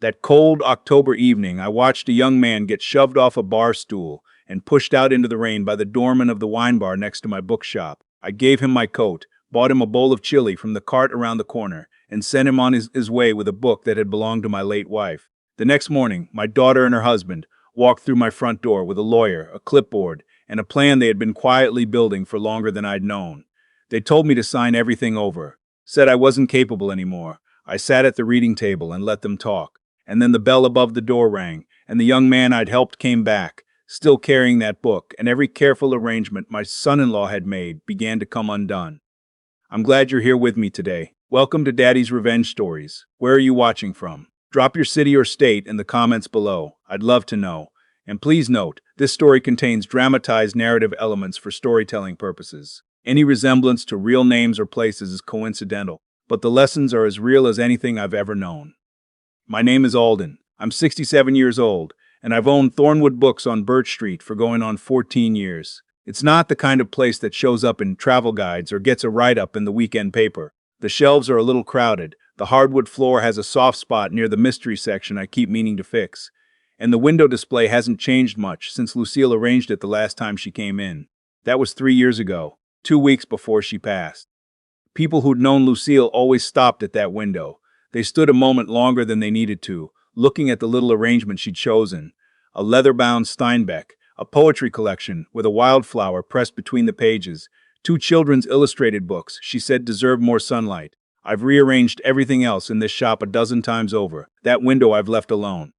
That cold October evening, I watched a young man get shoved off a bar stool and pushed out into the rain by the doorman of the wine bar next to my bookshop. I gave him my coat, bought him a bowl of chili from the cart around the corner, and sent him on his way with a book that had belonged to my late wife. The next morning, my daughter and her husband walked through my front door with a lawyer, a clipboard, and a plan they had been quietly building for longer than I'd known. They told me to sign everything over, said I wasn't capable anymore. I sat at the reading table and let them talk. And then the bell above the door rang, and the young man I'd helped came back, still carrying that book, and every careful arrangement my son-in-law had made began to come undone. I'm glad you're here with me today. Welcome to Daddy's Revenge Stories. Where are you watching from? Drop your city or state in the comments below. I'd love to know. And please note, this story contains dramatized narrative elements for storytelling purposes. Any resemblance to real names or places is coincidental, but the lessons are as real as anything I've ever known. My name is Alden. I'm 67 years old, and I've owned Thornwood Books on Birch Street for going on 14 years. It's not the kind of place that shows up in travel guides or gets a write-up in the weekend paper. The shelves are a little crowded, the hardwood floor has a soft spot near the mystery section I keep meaning to fix, and the window display hasn't changed much since Lucille arranged it the last time she came in. That was 3 years ago, 2 weeks before she passed. People who'd known Lucille always stopped at that window. They stood a moment longer than they needed to, looking at the little arrangement she'd chosen. A leather-bound Steinbeck, a poetry collection with a wildflower pressed between the pages, 2 children's illustrated books she said deserved more sunlight. I've rearranged everything else in this shop a dozen times over. That window I've left alone.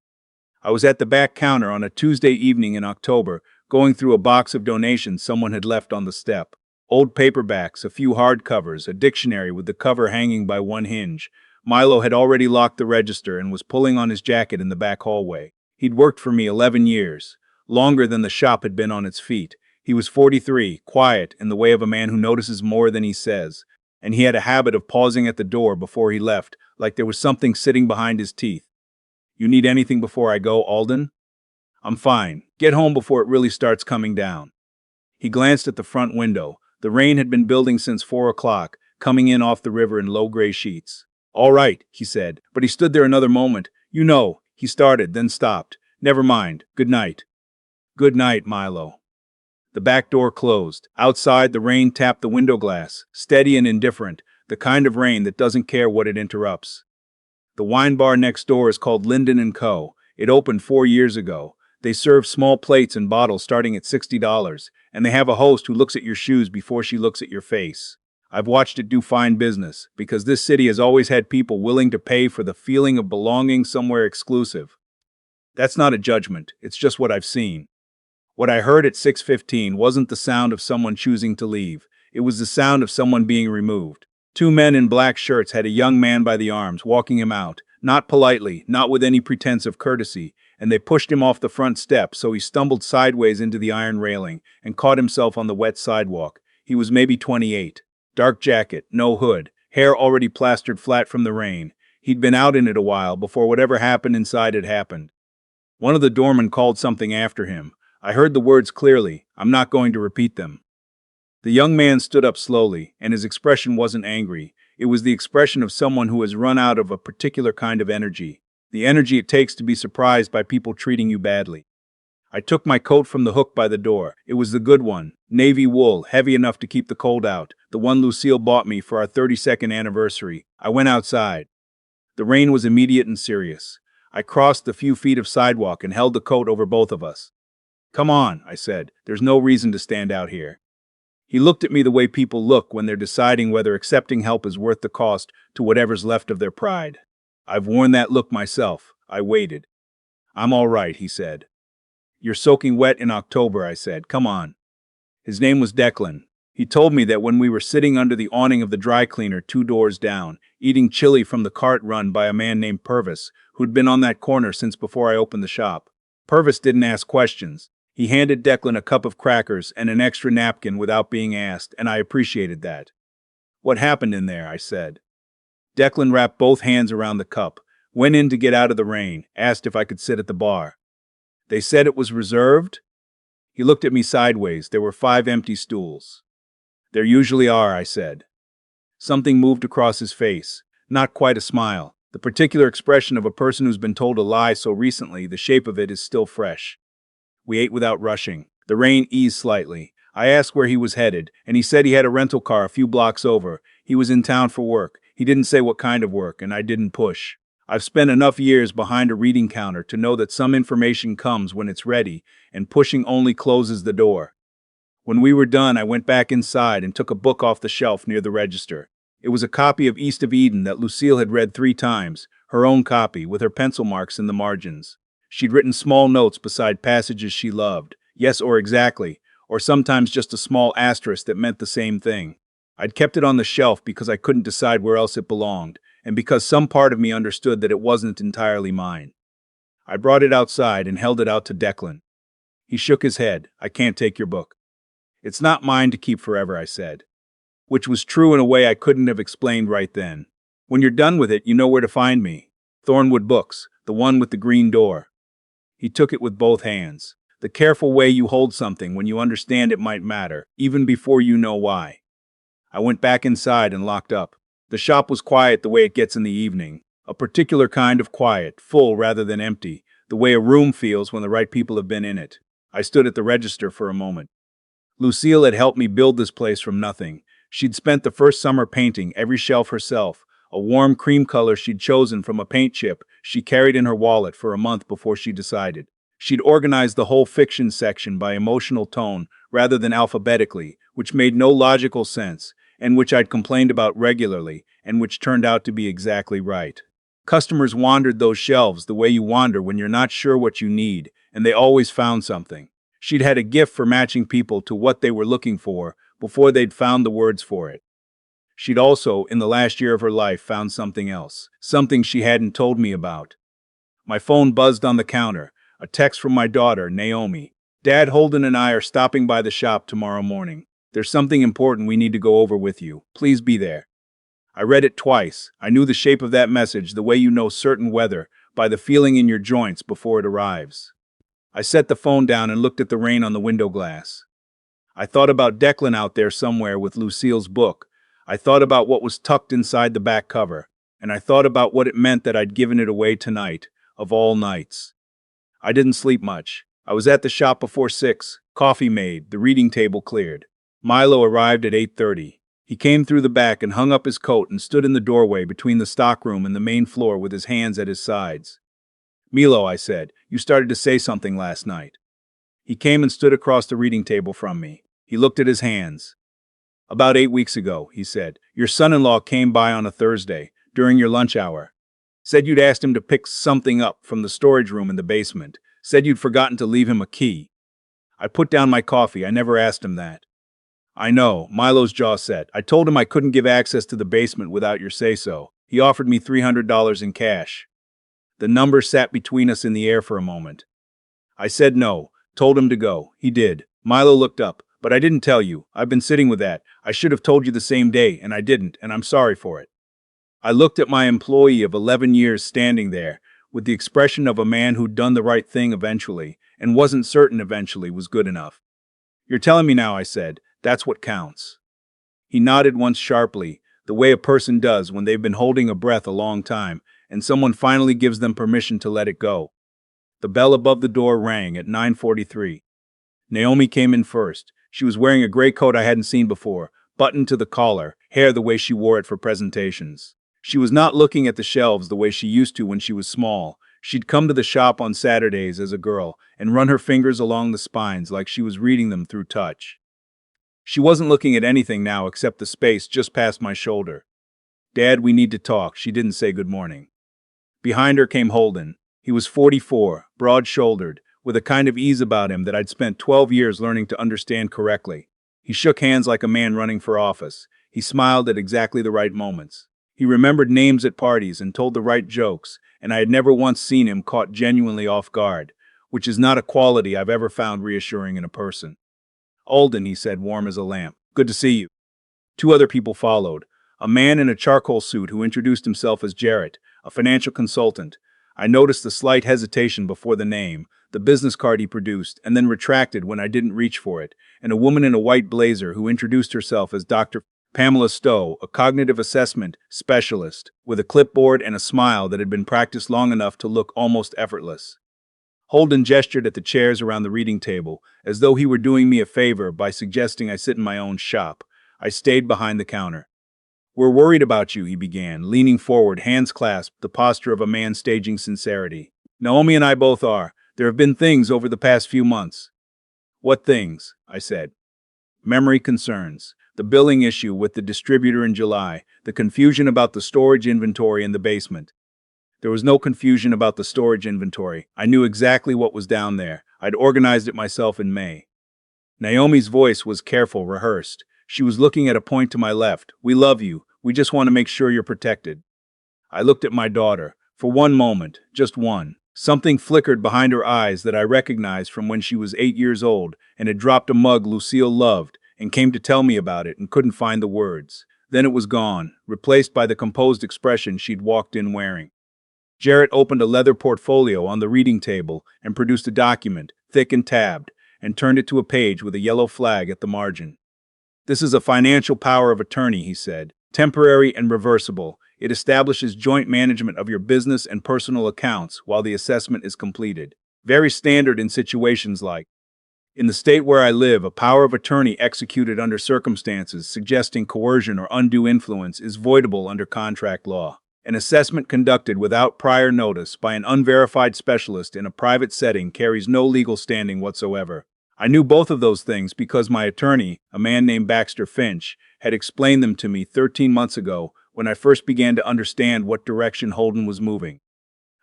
I was at the back counter on a Tuesday evening in October, going through a box of donations someone had left on the step. Old paperbacks, a few hardcovers, a dictionary with the cover hanging by one hinge. Milo had already locked the register and was pulling on his jacket in the back hallway. He'd worked for me 11 years, longer than the shop had been on its feet. He was 43, quiet in the way of a man who notices more than he says, and he had a habit of pausing at the door before he left, like there was something sitting behind his teeth. You need anything before I go, Alden? I'm fine. Get home before it really starts coming down. He glanced at the front window. The rain had been building since 4 o'clock, coming in off the river in low gray sheets. All right, he said, but he stood there another moment. You know, he started, then stopped. Never mind. Good night. Good night, Milo. The back door closed. Outside, the rain tapped the window glass, steady and indifferent, the kind of rain that doesn't care what it interrupts. The wine bar next door is called Linden & Co. It opened 4 years ago. They serve small plates and bottles starting at $60, and they have a host who looks at your shoes before she looks at your face. I've watched it do fine business, because this city has always had people willing to pay for the feeling of belonging somewhere exclusive. That's not a judgment, it's just what I've seen. What I heard at 6:15 wasn't the sound of someone choosing to leave, it was the sound of someone being removed. 2 men in black shirts had a young man by the arms, walking him out, not politely, not with any pretense of courtesy, and they pushed him off the front step so he stumbled sideways into the iron railing and caught himself on the wet sidewalk. He was maybe 28. Dark jacket, no hood, hair already plastered flat from the rain. He'd been out in it a while before whatever happened inside had happened. One of the doormen called something after him. I heard the words clearly. I'm not going to repeat them. The young man stood up slowly, and his expression wasn't angry. It was the expression of someone who has run out of a particular kind of energy. The energy it takes to be surprised by people treating you badly. I took my coat from the hook by the door. It was the good one, navy wool, heavy enough to keep the cold out, the one Lucille bought me for our 32nd anniversary. I went outside. The rain was immediate and serious. I crossed the few feet of sidewalk and held the coat over both of us. Come on, I said. There's no reason to stand out here. He looked at me the way people look when they're deciding whether accepting help is worth the cost to whatever's left of their pride. I've worn that look myself. I waited. I'm all right, he said. You're soaking wet in October, I said. Come on. His name was Declan. He told me that when we were sitting under the awning of the dry cleaner 2 doors down, eating chili from the cart run by a man named Purvis, who'd been on that corner since before I opened the shop. Purvis didn't ask questions. He handed Declan a cup of crackers and an extra napkin without being asked, and I appreciated that. What happened in there? I said. Declan wrapped both hands around the cup, went in to get out of the rain, asked if I could sit at the bar. They said it was reserved? He looked at me sideways. There were 5 empty stools. There usually are, I said. Something moved across his face. Not quite a smile. The particular expression of a person who's been told a lie so recently, the shape of it is still fresh. We ate without rushing. The rain eased slightly. I asked where he was headed, and he said he had a rental car a few blocks over. He was in town for work. He didn't say what kind of work, and I didn't push. I've spent enough years behind a reading counter to know that some information comes when it's ready, and pushing only closes the door. When we were done, I went back inside and took a book off the shelf near the register. It was a copy of East of Eden that Lucille had read 3 times, her own copy, with her pencil marks in the margins. She'd written small notes beside passages she loved, yes or exactly, or sometimes just a small asterisk that meant the same thing. I'd kept it on the shelf because I couldn't decide where else it belonged, and because some part of me understood that it wasn't entirely mine. I brought it outside and held it out to Declan. He shook his head. "I can't take your book." "It's not mine to keep forever," I said. Which was true in a way I couldn't have explained right then. "When you're done with it, you know where to find me. Thornwood Books, the one with the green door." He took it with both hands. The careful way you hold something when you understand it might matter, even before you know why. I went back inside and locked up. The shop was quiet the way it gets in the evening. A particular kind of quiet, full rather than empty, the way a room feels when the right people have been in it. I stood at the register for a moment. Lucille had helped me build this place from nothing. She'd spent the first summer painting every shelf herself, a warm cream color she'd chosen from a paint chip she carried in her wallet for a month before she decided. She'd organized the whole fiction section by emotional tone rather than alphabetically, which made no logical sense, and which I'd complained about regularly, and which turned out to be exactly right. Customers wandered those shelves the way you wander when you're not sure what you need, and they always found something. She'd had a gift for matching people to what they were looking for before they'd found the words for it. She'd also, in the last year of her life, found something else, something she hadn't told me about. My phone buzzed on the counter, a text from my daughter, Naomi. "Dad, Holden and I are stopping by the shop tomorrow morning. There's something important we need to go over with you. Please be there." I read it twice. I knew the shape of that message the way you know certain weather, by the feeling in your joints before it arrives. I set the phone down and looked at the rain on the window glass. I thought about Declan out there somewhere with Lucille's book. I thought about what was tucked inside the back cover, and I thought about what it meant that I'd given it away tonight, of all nights. I didn't sleep much. I was at the shop before 6, coffee made, the reading table cleared. Milo arrived at 8:30. He came through the back and hung up his coat and stood in the doorway between the stockroom and the main floor with his hands at his sides. "Milo," I said, "you started to say something last night." He came and stood across the reading table from me. He looked at his hands. "About 8 weeks ago," he said, "your son-in-law came by on a Thursday, during your lunch hour. Said you'd asked him to pick something up from the storage room in the basement. Said you'd forgotten to leave him a key." I put down my coffee. I never asked him that. "I know," Milo's jaw set. "I told him I couldn't give access to the basement without your say-so. He offered me $300 in cash." The number sat between us in the air for a moment. I said no, told him to go. He did. Milo looked up. "But I didn't tell you. I've been sitting with that. I should have told you the same day, and I didn't, and I'm sorry for it." I looked at my employee of 11 years standing there, with the expression of a man who'd done the right thing eventually, and wasn't certain eventually was good enough. "You're telling me now," I said. "That's what counts." He nodded once sharply, the way a person does when they've been holding a breath a long time, and someone finally gives them permission to let it go. The bell above the door rang at 9:43. Naomi came in first. She was wearing a gray coat I hadn't seen before, buttoned to the collar, hair the way she wore it for presentations. She was not looking at the shelves the way she used to when she was small. She'd come to the shop on Saturdays as a girl and run her fingers along the spines like she was reading them through touch. She wasn't looking at anything now except the space just past my shoulder. "Dad, we need to talk." She didn't say good morning. Behind her came Holden. He was 44, broad-shouldered, with a kind of ease about him that I'd spent 12 years learning to understand correctly. He shook hands like a man running for office. He smiled at exactly the right moments. He remembered names at parties and told the right jokes, and I had never once seen him caught genuinely off guard, which is not a quality I've ever found reassuring in a person. "Alden," he said, warm as a lamp. "Good to see you." 2 other people followed. A man in a charcoal suit who introduced himself as Jarrett, a financial consultant. I noticed the slight hesitation before the name, the business card he produced, and then retracted when I didn't reach for it, and a woman in a white blazer who introduced herself as Dr. Pamela Stowe, a cognitive assessment specialist, with a clipboard and a smile that had been practiced long enough to look almost effortless. Holden gestured at the chairs around the reading table, as though he were doing me a favor by suggesting I sit in my own shop. I stayed behind the counter. "We're worried about you," he began, leaning forward, hands clasped, the posture of a man staging sincerity. "Naomi and I both are. There have been things over the past few months." "What things?" I said. "Memory concerns. The billing issue with the distributor in July, the confusion about the storage inventory in the basement." There was no confusion about the storage inventory. I knew exactly what was down there. I'd organized it myself in May. Naomi's voice was careful, rehearsed. She was looking at a point to my left. "We love you. We just want to make sure you're protected." I looked at my daughter. For one moment, just one. Something flickered behind her eyes that I recognized from when she was 8 years old and had dropped a mug Lucille loved and came to tell me about it and couldn't find the words. Then it was gone, replaced by the composed expression she'd walked in wearing. Jarrett opened a leather portfolio on the reading table and produced a document, thick and tabbed, and turned it to a page with a yellow flag at the margin. "This is a financial power of attorney," he said, "temporary and reversible. It establishes joint management of your business and personal accounts while the assessment is completed. Very standard in situations like, in the state where I live, a power of attorney executed under circumstances suggesting coercion or undue influence is voidable under contract law. An assessment conducted without prior notice by an unverified specialist in a private setting carries no legal standing whatsoever." I knew both of those things because my attorney, a man named Baxter Finch, had explained them to me 13 months ago when I first began to understand what direction Holden was moving.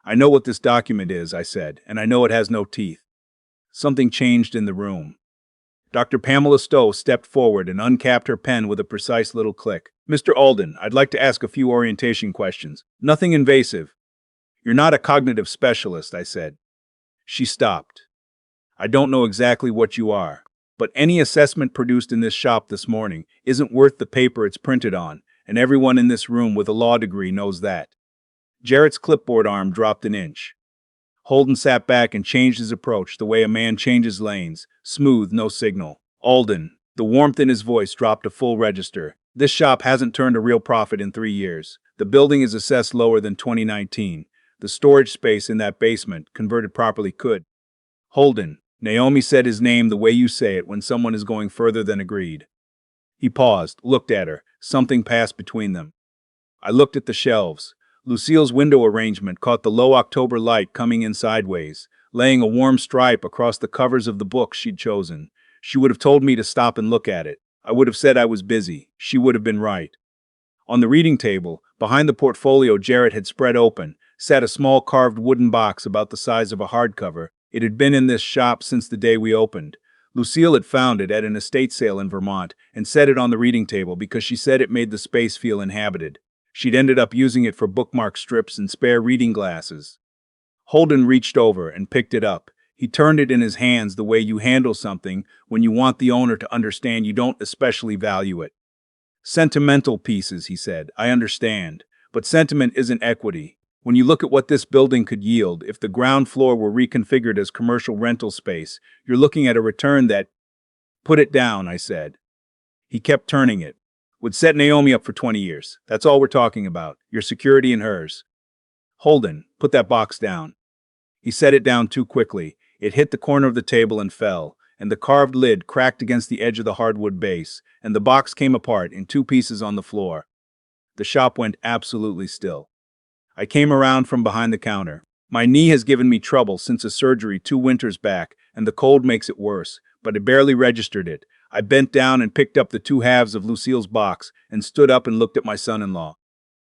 "I know what this document is," I said, "and I know it has no teeth." Something changed in the room. Dr. Pamela Stowe stepped forward and uncapped her pen with a precise little click. "Mr. Alden, I'd like to ask a few orientation questions. Nothing invasive." "You're not a cognitive specialist," I said. She stopped. "I don't know exactly what you are, but any assessment produced in this shop this morning isn't worth the paper it's printed on, and everyone in this room with a law degree knows that." Jarrett's clipboard arm dropped an inch. Holden sat back and changed his approach the way a man changes lanes, smooth, no signal. "Alden," the warmth in his voice dropped a full register. "This shop hasn't turned a real profit in 3 years. The building is assessed lower than 2019. The storage space in that basement, converted properly, could." "Holden," Naomi said his name the way you say it when someone is going further than agreed. He paused, looked at her. Something passed between them. I looked at the shelves. Lucille's window arrangement caught the low October light coming in sideways, laying a warm stripe across the covers of the books she'd chosen. She would have told me to stop and look at it. I would have said I was busy. She would have been right. On the reading table, behind the portfolio Jarrett had spread open, sat a small carved wooden box about the size of a hardcover. It had been in this shop since the day we opened. Lucille had found it at an estate sale in Vermont and set it on the reading table because she said it made the space feel inhabited. She'd ended up using it for bookmark strips and spare reading glasses. Holden reached over and picked it up. He turned it in his hands the way you handle something when you want the owner to understand you don't especially value it. "Sentimental pieces," he said. "I understand. But sentiment isn't equity. When you look at what this building could yield if the ground floor were reconfigured as commercial rental space, you're looking at a return that—" "Put it down," I said. He kept turning it. "Would set Naomi up for 20 years. That's all we're talking about. Your security and hers." "Holden, put that box down." He set it down too quickly. It hit the corner of the table and fell, and the carved lid cracked against the edge of the hardwood base, and the box came apart in 2 pieces on the floor. The shop went absolutely still. I came around from behind the counter. My knee has given me trouble since a surgery 2 winters back, and the cold makes it worse, but I barely registered it. I bent down and picked up the 2 halves of Lucille's box and stood up and looked at my son-in-law.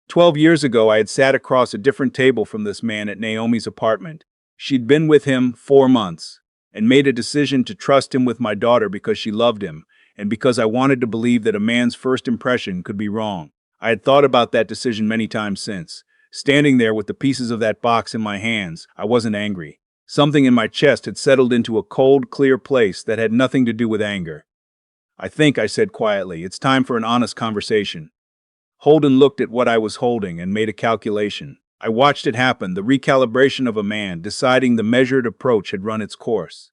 12 years ago, I had sat across a different table from this man at Naomi's apartment. She'd been with him 4 months and made a decision to trust him with my daughter because she loved him and because I wanted to believe that a man's first impression could be wrong. I had thought about that decision many times since. Standing there with the pieces of that box in my hands, I wasn't angry. Something in my chest had settled into a cold, clear place that had nothing to do with anger. "I think," I said quietly, "it's time for an honest conversation." Holden looked at what I was holding and made a calculation. I watched it happen, the recalibration of a man deciding the measured approach had run its course.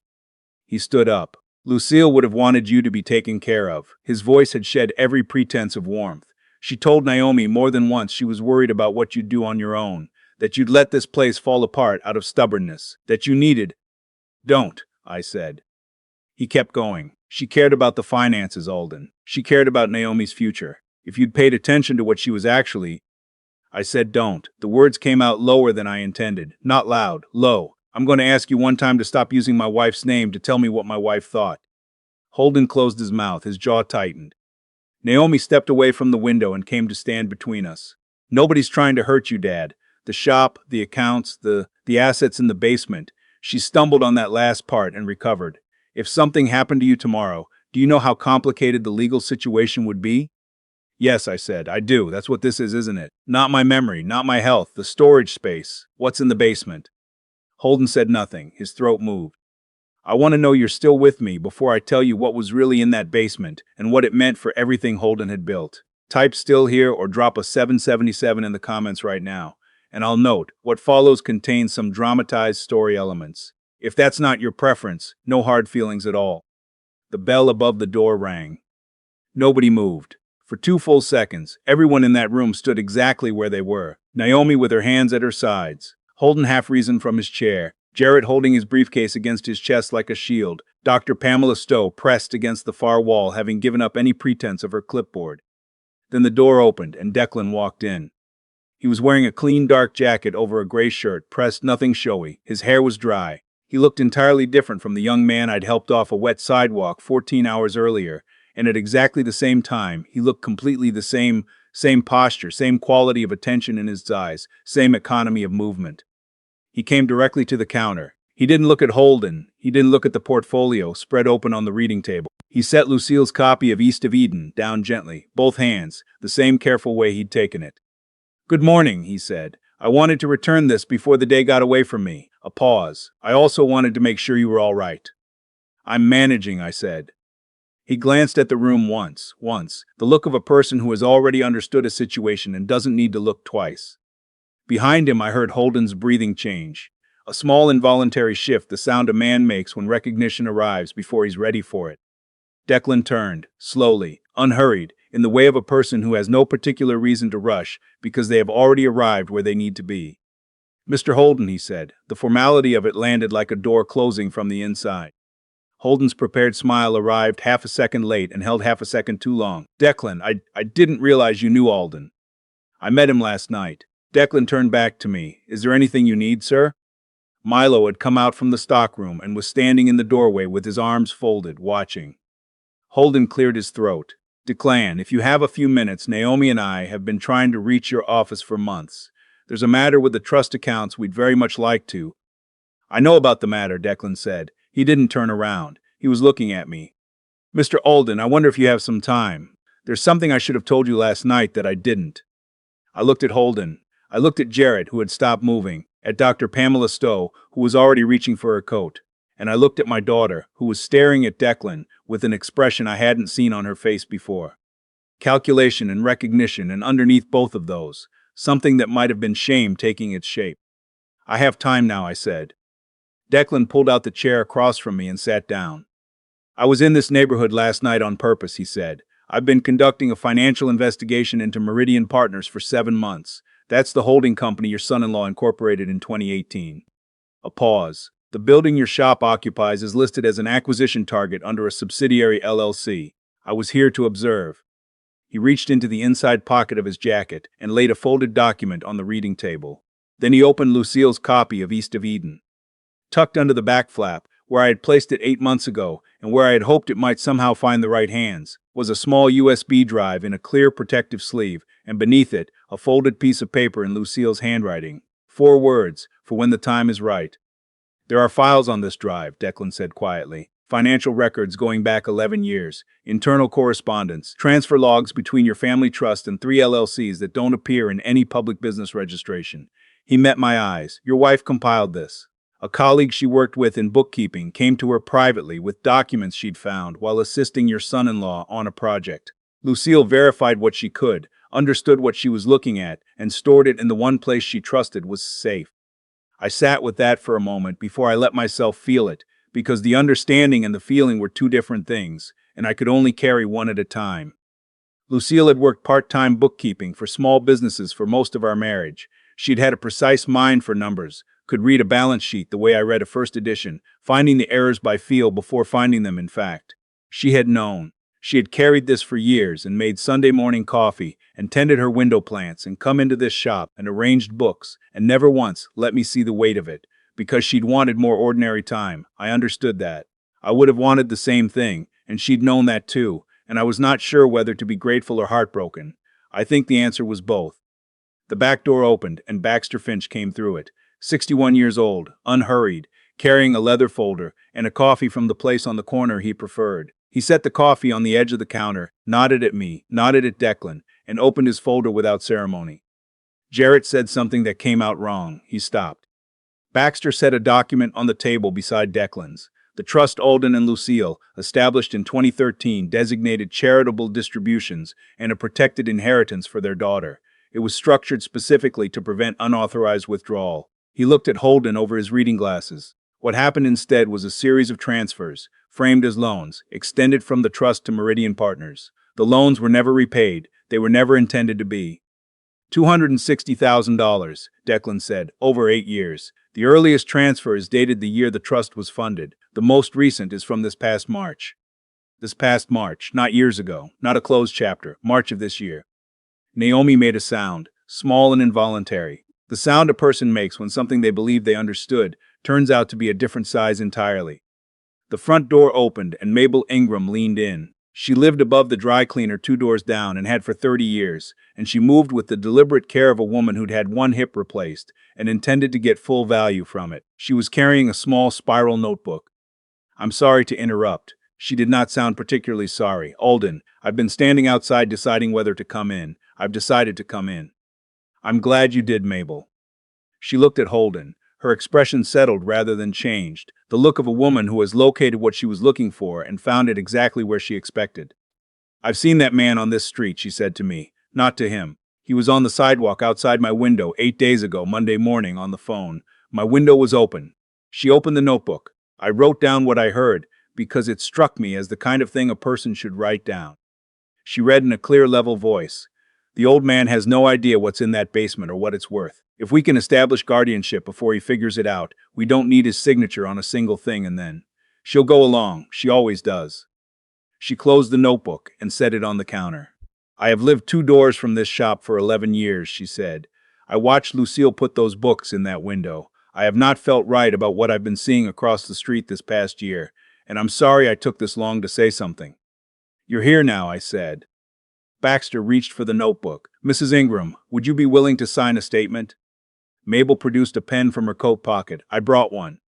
He stood up. Lucille would have wanted you to be taken care of. His voice had shed every pretense of warmth. She told Naomi more than once she was worried about what you'd do on your own, that you'd let this place fall apart out of stubbornness, that you needed. Don't, I said. He kept going. She cared about the finances, Alden. She cared about Naomi's future. If you'd paid attention to what she was actually... I said don't. The words came out lower than I intended. Not loud, low. I'm going to ask you one time to stop using my wife's name to tell me what my wife thought. Holden closed his mouth, his jaw tightened. Naomi stepped away from the window and came to stand between us. Nobody's trying to hurt you, Dad. The shop, the accounts, the assets in the basement. She stumbled on that last part and recovered. If something happened to you tomorrow, do you know how complicated the legal situation would be? Yes, I said, I do. That's what this is, isn't it? Not my memory, not my health, the storage space. What's in the basement? Holden said nothing. His throat moved. I want to know you're still with me before I tell you what was really in that basement and what it meant for everything Holden had built. Type still here or drop a 777 in the comments right now. And I'll note, what follows contains some dramatized story elements. If that's not your preference, no hard feelings at all. The bell above the door rang. Nobody moved. For 2 full seconds, everyone in that room stood exactly where they were. Naomi with her hands at her sides. Holden half-risen from his chair. Jarrett holding his briefcase against his chest like a shield. Dr. Pamela Stowe pressed against the far wall, having given up any pretense of her clipboard. Then the door opened and Declan walked in. He was wearing a clean dark jacket over a gray shirt, pressed nothing showy. His hair was dry. He looked entirely different from the young man I'd helped off a wet sidewalk 14 hours earlier, and at exactly the same time, he looked completely the same posture, same quality of attention in his eyes, same economy of movement. He came directly to the counter. He didn't look at Holden. He didn't look at the portfolio spread open on the reading table. He set Lucille's copy of East of Eden down gently, both hands, the same careful way he'd taken it. Good morning, he said. I wanted to return this before the day got away from me. A pause. I also wanted to make sure you were all right. I'm managing, I said. He glanced at the room once, the look of a person who has already understood a situation and doesn't need to look twice. Behind him, I heard Holden's breathing change. A small involuntary shift, the sound a man makes when recognition arrives before he's ready for it. Declan turned, slowly, unhurried, in the way of a person who has no particular reason to rush because they have already arrived where they need to be. Mr. Holden, he said. The formality of it landed like a door closing from the inside. Holden's prepared smile arrived half a second late and held half a second too long. Declan, I didn't realize you knew Alden. I met him last night. Declan turned back to me. Is there anything you need, sir? Milo had come out from the stockroom and was standing in the doorway with his arms folded, watching. Holden cleared his throat. Declan, if you have a few minutes, Naomi and I have been trying to reach your office for months. There's a matter with the trust accounts we'd very much like to. I know about the matter, Declan said. He didn't turn around. He was looking at me. Mr. Alden, I wonder if you have some time. There's something I should have told you last night that I didn't. I looked at Holden. I looked at Jarrett, who had stopped moving, at Dr. Pamela Stowe, who was already reaching for her coat, and I looked at my daughter, who was staring at Declan with an expression I hadn't seen on her face before. Calculation and recognition, and underneath both of those, something that might have been shame taking its shape. I have time now, I said. Declan pulled out the chair across from me and sat down. I was in this neighborhood last night on purpose, he said. I've been conducting a financial investigation into Meridian Partners for 7 months. That's the holding company your son-in-law incorporated in 2018. A pause. The building your shop occupies is listed as an acquisition target under a subsidiary LLC. I was here to observe. He reached into the inside pocket of his jacket and laid a folded document on the reading table. Then he opened Lucille's copy of East of Eden. Tucked under the back flap, where I had placed it 8 months ago and where I had hoped it might somehow find the right hands, was a small USB drive in a clear protective sleeve, and beneath it, a folded piece of paper in Lucille's handwriting. 4 words, for when the time is right. There are files on this drive, Declan said quietly. Financial records going back 11 years, internal correspondence, transfer logs between your family trust and 3 LLCs that don't appear in any public business registration. He met my eyes. Your wife compiled this. A colleague she worked with in bookkeeping came to her privately with documents she'd found while assisting your son-in-law on a project. Lucille verified what she could, understood what she was looking at, and stored it in the one place she trusted was safe. I sat with that for a moment before I let myself feel it, because the understanding and the feeling were two different things, and I could only carry one at a time. Lucille had worked part-time bookkeeping for small businesses for most of our marriage. She'd had a precise mind for numbers, could read a balance sheet the way I read a first edition, finding the errors by feel before finding them in fact. She had known. She had carried this for years and made Sunday morning coffee and tended her window plants and come into this shop and arranged books and never once let me see the weight of it, because she'd wanted more ordinary time. I understood that. I would have wanted the same thing, and she'd known that too, and I was not sure whether to be grateful or heartbroken. I think the answer was both. The back door opened, and Baxter Finch came through it, 61 years old, unhurried, carrying a leather folder and a coffee from the place on the corner he preferred. He set the coffee on the edge of the counter, nodded at me, nodded at Declan, and opened his folder without ceremony. Jarrett said something that came out wrong. He stopped. Baxter set a document on the table beside Declan's. The trust Alden and Lucille, established in 2013, designated charitable distributions and a protected inheritance for their daughter. It was structured specifically to prevent unauthorized withdrawal. He looked at Holden over his reading glasses. What happened instead was a series of transfers, framed as loans, extended from the trust to Meridian Partners. The loans were never repaid. They were never intended to be. $260,000, Declan said, over 8 years. The earliest transfer is dated the year the trust was funded. The most recent is from this past March. This past March, not years ago, not a closed chapter, March of this year. Naomi made a sound, small and involuntary. The sound a person makes when something they believed they understood turns out to be a different size entirely. The front door opened and Mabel Ingram leaned in. She lived above the dry cleaner 2 doors down and had for 30 years, and she moved with the deliberate care of a woman who'd had one hip replaced and intended to get full value from it. She was carrying a small spiral notebook. "I'm sorry to interrupt." She did not sound particularly sorry. "Alden, I've been standing outside deciding whether to come in. I've decided to come in." "I'm glad you did, Mabel." She looked at Holden. Her expression settled rather than changed, the look of a woman who has located what she was looking for and found it exactly where she expected. "I've seen that man on this street," she said to me. "Not to him. He was on the sidewalk outside my window 8 days ago, Monday morning, on the phone. My window was open." She opened the notebook. I wrote down what I heard, because it struck me as the kind of thing a person should write down. She read in a clear, level voice. "The old man has no idea what's in that basement or what it's worth. If we can establish guardianship before he figures it out, we don't need his signature on a single thing, and then she'll go along. She always does." She closed the notebook and set it on the counter. "I have lived 2 doors from this shop for 11 years, she said. "I watched Lucille put those books in that window. I have not felt right about what I've been seeing across the street this past year, and I'm sorry I took this long to say something." "You're here now," I said. Baxter reached for the notebook. "Mrs. Ingram, would you be willing to sign a statement?" Mabel produced a pen from her coat pocket. I brought one.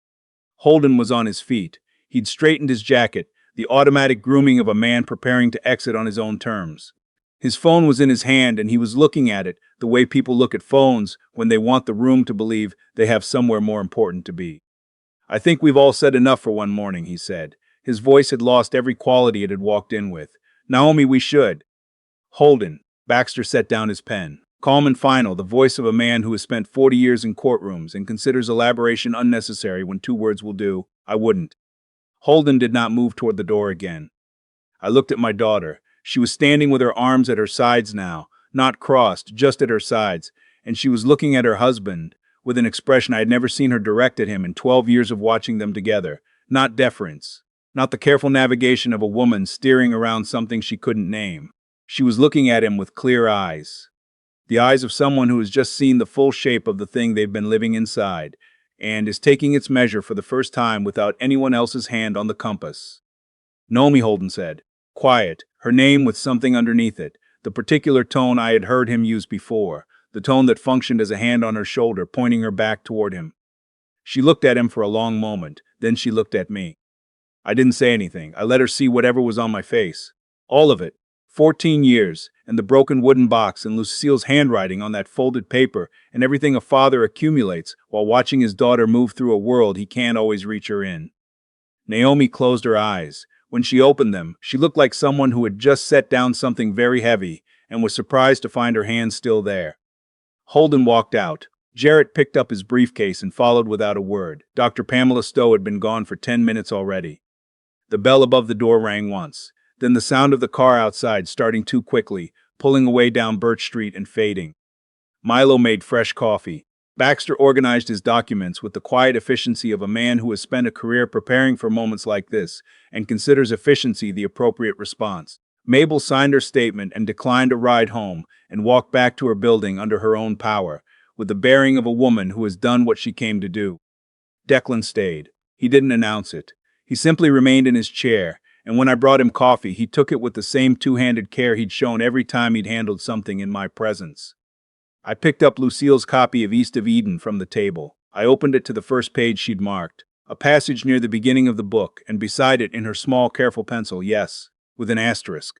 Holden was on his feet. He'd straightened his jacket, the automatic grooming of a man preparing to exit on his own terms. His phone was in his hand and he was looking at it the way people look at phones when they want the room to believe they have somewhere more important to be. "I think we've all said enough for one morning," he said. His voice had lost every quality it had walked in with. "Naomi, we should." "Holden." Baxter set down his pen. Calm and final, the voice of a man who has spent 40 years in courtrooms and considers elaboration unnecessary when 2 words will do. "I wouldn't." Holden did not move toward the door again. I looked at my daughter. She was standing with her arms at her sides now, not crossed, just at her sides, and she was looking at her husband with an expression I had never seen her direct at him in 12 years of watching them together. Not deference, not the careful navigation of a woman steering around something she couldn't name. She was looking at him with clear eyes. The eyes of someone who has just seen the full shape of the thing they've been living inside, and is taking its measure for the first time without anyone else's hand on the compass. "Naomi," Holden said. Quiet, her name with something underneath it, the particular tone I had heard him use before, the tone that functioned as a hand on her shoulder, pointing her back toward him. She looked at him for a long moment, then she looked at me. I didn't say anything. I let her see whatever was on my face. All of it. 14 years, and the broken wooden box, and Lucille's handwriting on that folded paper, and everything a father accumulates while watching his daughter move through a world he can't always reach her in. Naomi closed her eyes. When she opened them, she looked like someone who had just set down something very heavy and was surprised to find her hands still there. Holden walked out. Jarrett picked up his briefcase and followed without a word. Dr. Pamela Stowe had been gone for 10 minutes already. The bell above the door rang once, then the sound of the car outside starting too quickly, pulling away down Birch Street and fading. Milo made fresh coffee. Baxter organized his documents with the quiet efficiency of a man who has spent a career preparing for moments like this and considers efficiency the appropriate response. Mabel signed her statement and declined a ride home and walked back to her building under her own power, with the bearing of a woman who has done what she came to do. Declan stayed. He didn't announce it. He simply remained in his chair, and when I brought him coffee, he took it with the same two-handed care he'd shown every time he'd handled something in my presence. I picked up Lucille's copy of East of Eden from the table. I opened it to the first page she'd marked, a passage near the beginning of the book, and beside it in her small, careful pencil, yes, with an asterisk.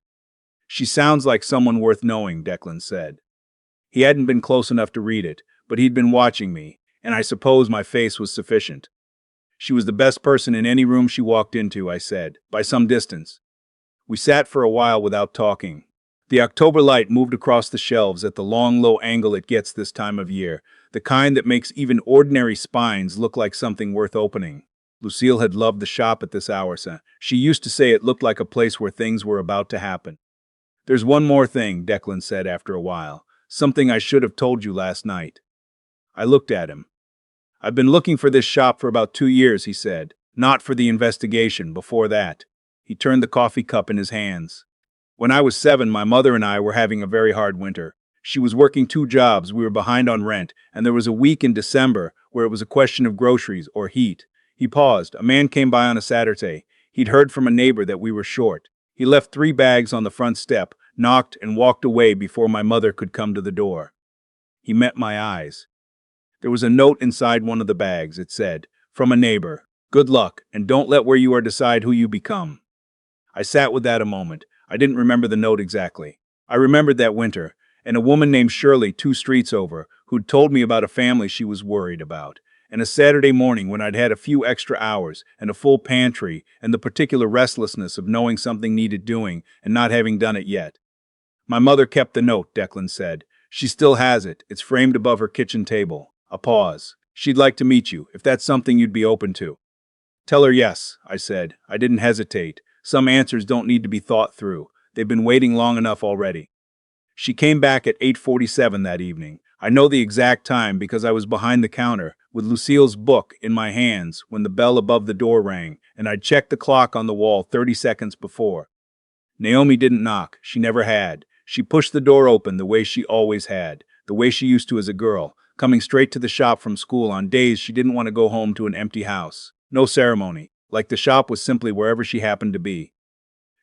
She sounds like someone worth knowing, Declan said. He hadn't been close enough to read it, but he'd been watching me, and I suppose my face was sufficient. She was the best person in any room she walked into, I said, by some distance. We sat for a while without talking. The October light moved across the shelves at the long, low angle it gets this time of year, the kind that makes even ordinary spines look like something worth opening. Lucille had loved the shop at this hour. She used to say it looked like a place where things were about to happen. There's one more thing, Declan said after a while, something I should have told you last night. I looked at him. I've been looking for this shop for about 2 years, he said. Not for the investigation, before that. He turned the coffee cup in his hands. When I was 7, my mother and I were having a very hard winter. She was working 2 jobs, we were behind on rent, and there was a week in December where it was a question of groceries or heat. He paused. A man came by on a Saturday. He'd heard from a neighbor that we were short. He left 3 bags on the front step, knocked, and walked away before my mother could come to the door. He met my eyes. There was a note inside one of the bags. It said, "From a neighbor. Good luck, and don't let where you are decide who you become." I sat with that a moment. I didn't remember the note exactly. I remembered that winter, and a woman named Shirley 2 streets over, who'd told me about a family she was worried about, and a Saturday morning when I'd had a few extra hours and a full pantry and the particular restlessness of knowing something needed doing and not having done it yet. My mother kept the note, Declan said. She still has it. It's framed above her kitchen table. A pause. She'd like to meet you, if that's something you'd be open to. Tell her yes, I said. I didn't hesitate. Some answers don't need to be thought through. They've been waiting long enough already. She came back at 8:47 that evening. I know the exact time because I was behind the counter with Lucille's book in my hands when the bell above the door rang, and I'd checked the clock on the wall 30 seconds before. Naomi didn't knock. She never had. She pushed the door open the way she always had, the way she used to as a girl, coming straight to the shop from school on days she didn't want to go home to an empty house. No ceremony, like the shop was simply wherever she happened to be.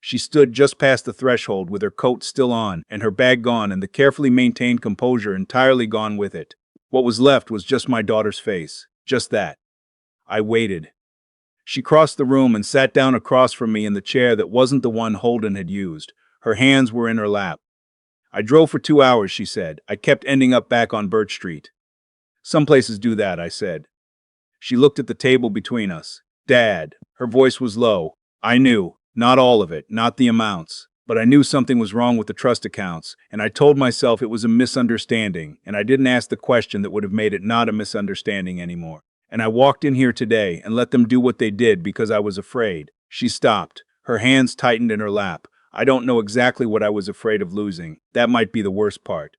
She stood just past the threshold with her coat still on and her bag gone and the carefully maintained composure entirely gone with it. What was left was just my daughter's face. Just that. I waited. She crossed the room and sat down across from me in the chair that wasn't the one Holden had used. Her hands were in her lap. I drove for 2 hours, she said. I kept ending up back on Birch Street. Some places do that, I said. She looked at the table between us. Dad. Her voice was low. I knew. Not all of it, not the amounts. But I knew something was wrong with the trust accounts, and I told myself it was a misunderstanding, and I didn't ask the question that would have made it not a misunderstanding anymore. And I walked in here today and let them do what they did because I was afraid. She stopped. Her hands tightened in her lap. I don't know exactly what I was afraid of losing. That might be the worst part.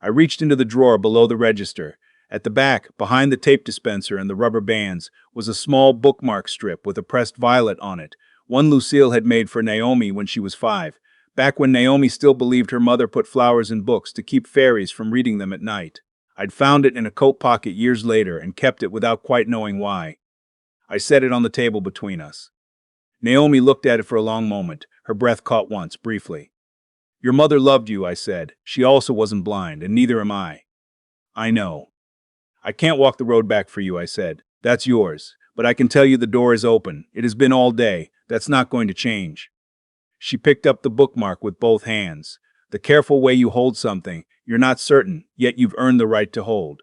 I reached into the drawer below the register. At the back, behind the tape dispenser and the rubber bands, was a small bookmark strip with a pressed violet on it, one Lucille had made for Naomi when she was 5, back when Naomi still believed her mother put flowers in books to keep fairies from reading them at night. I'd found it in a coat pocket years later and kept it without quite knowing why. I set it on the table between us. Naomi looked at it for a long moment. Her breath caught once, briefly. Your mother loved you, I said. She also wasn't blind, and neither am I. I know. I can't walk the road back for you, I said. That's yours. But I can tell you the door is open. It has been all day. That's not going to change. She picked up the bookmark with both hands. The careful way you hold something, you're not certain, yet you've earned the right to hold.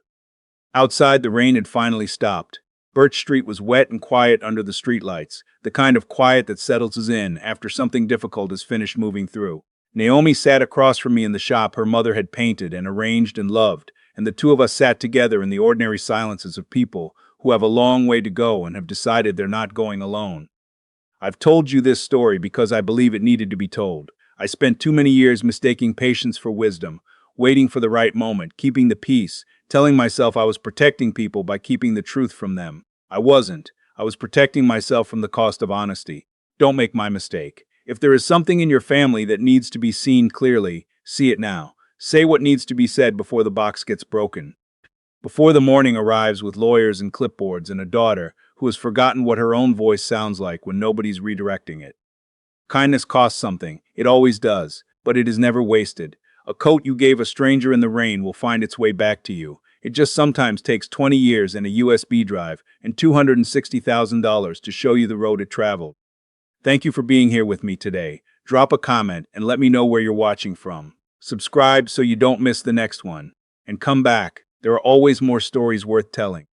Outside, the rain had finally stopped. Birch Street was wet and quiet under the streetlights, the kind of quiet that settles us in after something difficult is finished moving through. Naomi sat across from me in the shop her mother had painted and arranged and loved, and the two of us sat together in the ordinary silences of people who have a long way to go and have decided they're not going alone. I've told you this story because I believe it needed to be told. I spent too many years mistaking patience for wisdom, waiting for the right moment, keeping the peace, telling myself I was protecting people by keeping the truth from them. I wasn't. I was protecting myself from the cost of honesty. Don't make my mistake. If there is something in your family that needs to be seen clearly, see it now. Say what needs to be said before the box gets broken. Before the morning arrives with lawyers and clipboards and a daughter who has forgotten what her own voice sounds like when nobody's redirecting it. Kindness costs something. It always does, but it is never wasted. A coat you gave a stranger in the rain will find its way back to you. It just sometimes takes 20 years and a USB drive and $260,000 to show you the road it traveled. Thank you for being here with me today. Drop a comment and let me know where you're watching from. Subscribe so you don't miss the next one. And come back. There are always more stories worth telling.